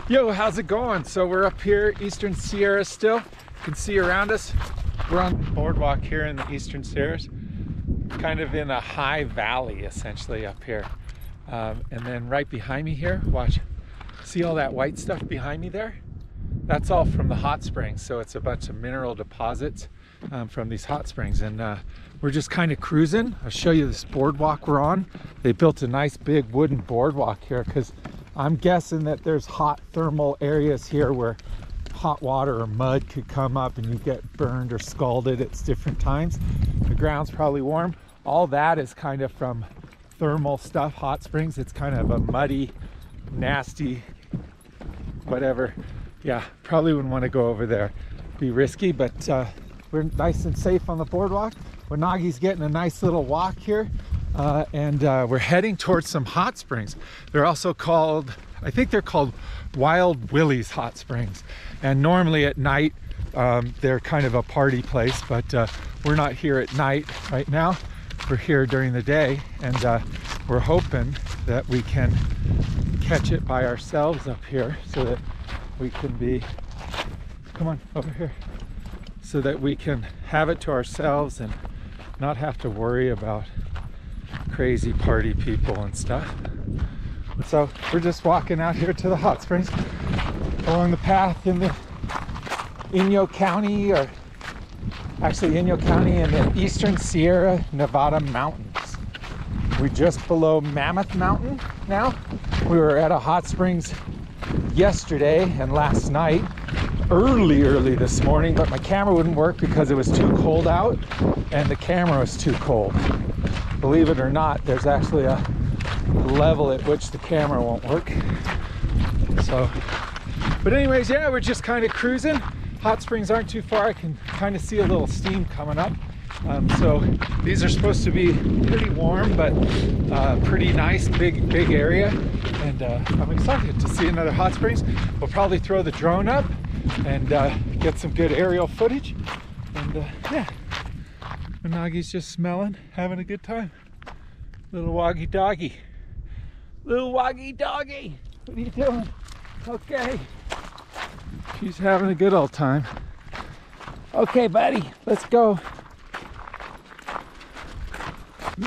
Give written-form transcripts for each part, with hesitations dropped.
Yo, how's it going? So we're up here, Eastern Sierras still. You can see around us. We're on the boardwalk here in the Eastern Sierras, kind of in a high valley essentially up here. And then right behind me here, watch, see all that white stuff behind me there? That's all from the hot springs. So it's a bunch of mineral deposits from these hot springs. And we're just kind of cruising. I'll show you this boardwalk we're on. They built a nice big wooden boardwalk here because I'm guessing that there's hot thermal areas here where hot water or mud could come up and you get burned or scalded at different times. The ground's probably warm. All that is kind of from thermal stuff, hot springs. It's kind of a muddy, nasty, whatever. Yeah, probably wouldn't want to go over there. Be risky, but we're nice and safe on the boardwalk. Wanagi's getting a nice little walk here. And we're heading towards some hot springs. They're also called, I think they're called Wild Willy's Hot Springs. And normally at night, they're kind of a party place, but we're not here at night right now. We're here during the day, and we're hoping that we can catch it by ourselves up here so that we can be, come on, over here, so that we can have it to ourselves and not have to worry about crazy party people and stuff. So we're just walking out here to the hot springs along the path in the Inyo County, or actually Inyo County in the Eastern Sierra Nevada mountains. We're just below Mammoth Mountain now. We were at a hot springs yesterday and last night, early this morning, but my camera wouldn't work because it was too cold out and the camera was too cold. Believe it or not, there's actually a level at which the camera won't work. So, but anyways, yeah, we're just kind of cruising. Hot springs aren't too far. I can kind of see a little steam coming up. So these are supposed to be pretty warm, but pretty nice, big area. And I'm excited to see another hot springs. We'll probably throw the drone up and get some good aerial footage. And yeah. Wanagi's just smelling, having a good time. Little woggy doggy. Little woggy doggy. What are you doing? Okay. She's having a good old time. Okay, buddy, let's go.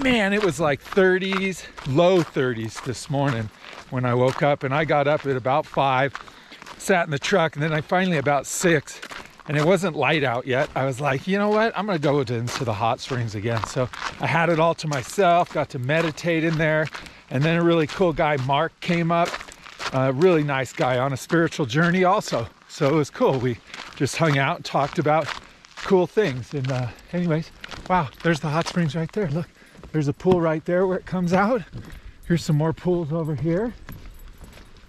Man, it was like 30s, low 30s this morning when I woke up, and I got up at about 5, sat in the truck, and then I finally about 6. And it wasn't light out yet. I was like, you know what? I'm gonna go into the hot springs again. So I had it all to myself, got to meditate in there. And then a really cool guy, Mark, came up. A really nice guy on a spiritual journey also. So it was cool. We just hung out and talked about cool things. And anyways, wow, there's the hot springs right there. Look, there's a pool right there where it comes out. Here's some more pools over here.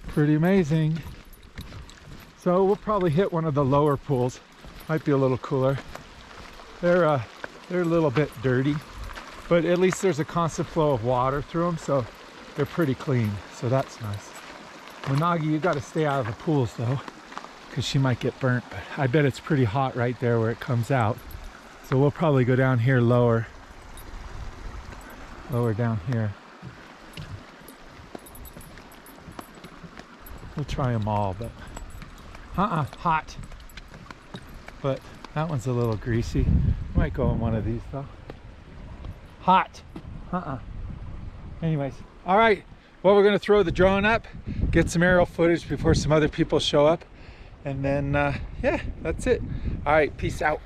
Pretty amazing. So we'll probably hit one of the lower pools. Might be a little cooler. They're a little bit dirty, but at least there's a constant flow of water through them, so they're pretty clean. So that's nice. Wanagi, you got to stay out of the pools though, because she might get burnt. But I bet it's pretty hot right there where it comes out. So we'll probably go down here lower down here. We'll try them all, but hot. But that one's a little greasy. Might go in one of these though. Hot. Anyways, all right. Well, we're gonna throw the drone up, get some aerial footage before some other people show up, and then yeah, that's it. All right, peace out.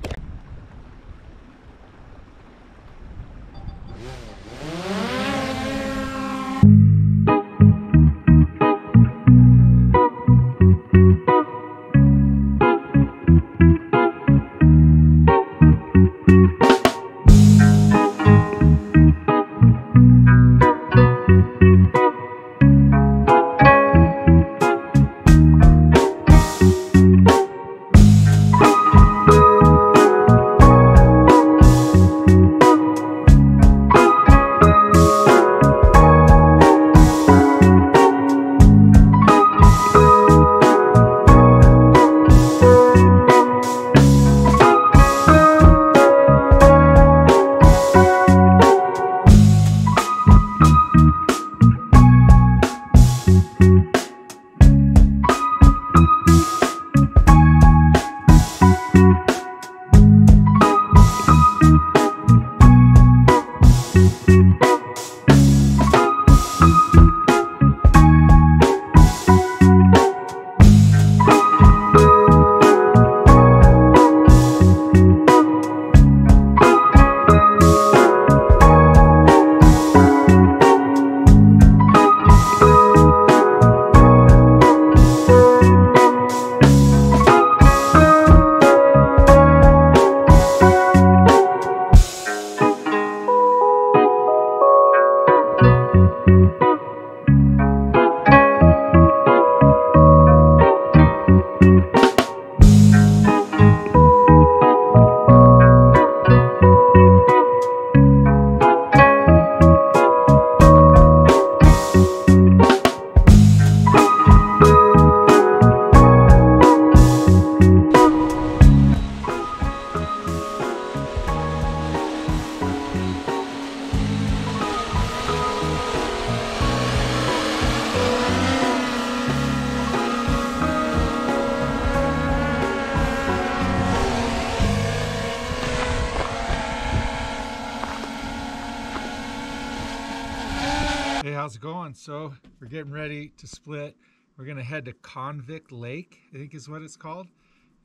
how's it going? So we're getting ready to split. We're gonna head to Convict Lake, I think is what it's called.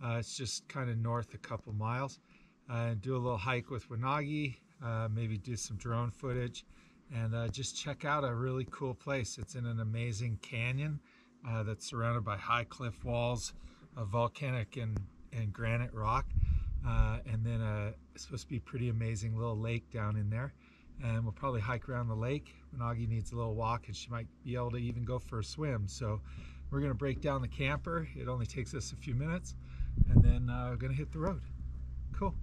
It's just kind of north a couple miles. Do a little hike with Wanagi, maybe do some drone footage, and just check out a really cool place. It's in an amazing canyon that's surrounded by high cliff walls of volcanic and granite rock. And then it's supposed to be a pretty amazing little lake down in there. And we'll probably hike around the lake. Wanagi needs a little walk, and she might be able to even go for a swim. So we're gonna break down the camper. It only takes us a few minutes, and then we're gonna hit the road. Cool.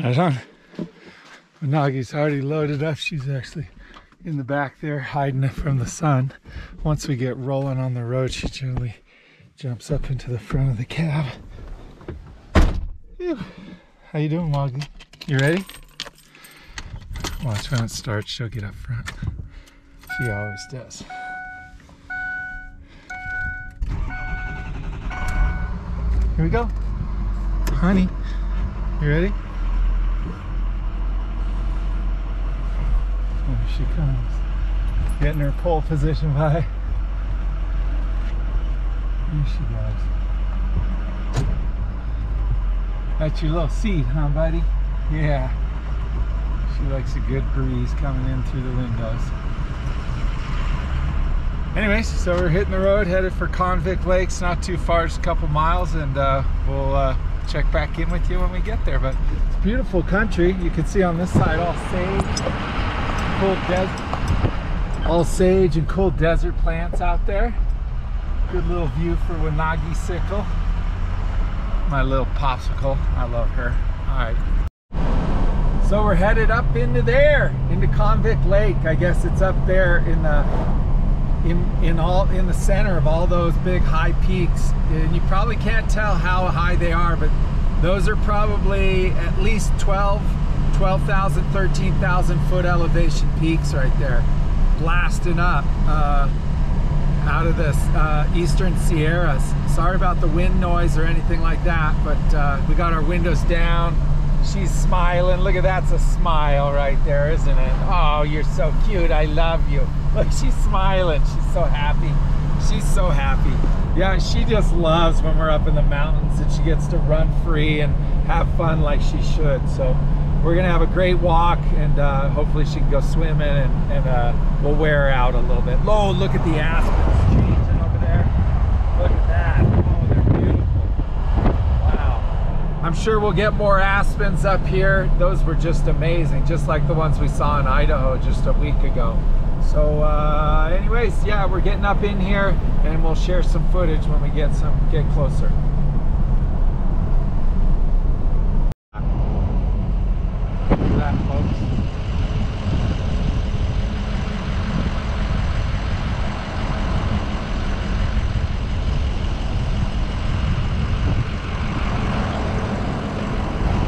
Right on. Wanagi's already loaded up. She's actually in the back there hiding it from the sun. Once we get rolling on the road, she generally jumps up into the front of the cab. Phew. How you doing, Wagi? You ready? Watch when it starts, she'll get up front. She always does. Here we go. Honey, you ready? There she comes, getting her pole position by. Here she goes. That's your little seat, huh, buddy? Yeah. She likes a good breeze coming in through the windows. Anyways, so we're hitting the road, headed for Convict Lake. It's not too far, just a couple miles, and we'll check back in with you when we get there. But it's beautiful country. You can see on this side all sage. All sage and cool desert plants out there. Good little view for Wanagi sickle. My little popsicle, I love her. All right. So we're headed up into there, into Convict Lake. I guess it's up there in the center of all those big high peaks. And you probably can't tell how high they are, but those are probably at least 12,000, 13,000 foot elevation peaks right there, blasting up out of this eastern Sierras. Sorry about the wind noise or anything like that, but we got our windows down. She's smiling. Look at that's a smile right there, isn't it? Oh, you're so cute. I love you. Look, she's smiling. She's so happy. She's so happy. Yeah, she just loves when we're up in the mountains and she gets to run free and have fun like she should. So we're gonna have a great walk, and hopefully she can go swimming, and we'll wear her out a little bit. Oh, look at the aspens changing over there. Look at that. Oh, they're beautiful. Wow. I'm sure we'll get more aspens up here. Those were just amazing, just like the ones we saw in Idaho just a week ago. So anyways, yeah, we're getting up in here, and we'll share some footage when we get closer. That, folks.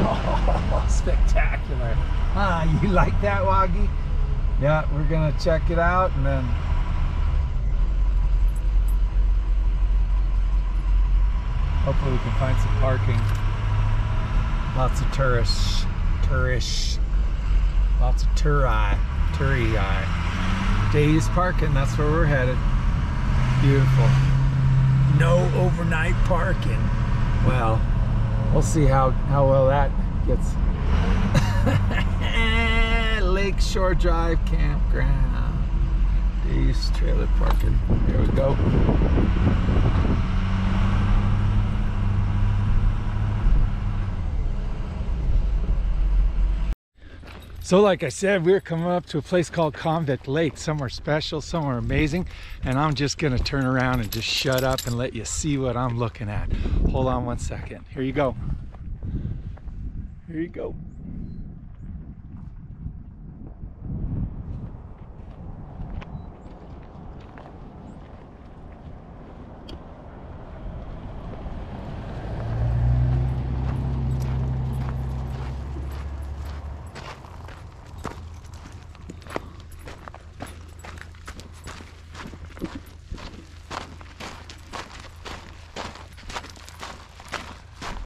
Oh, spectacular. Ah, you like that, Wagi? Yeah, we're gonna check it out, and then Hopefully we can find some parking. Lots of tourists. Lots of toury days parking, that's where we're headed. Beautiful. No overnight parking. Well, we'll see how well that gets. Lakeshore Drive Campground. Days trailer parking. There we go. So like I said, we're coming up to a place called Convict Lake, somewhere special, somewhere amazing, and I'm just gonna turn around and just shut up and let you see what I'm looking at. Hold on one second. Here you go. Here you go.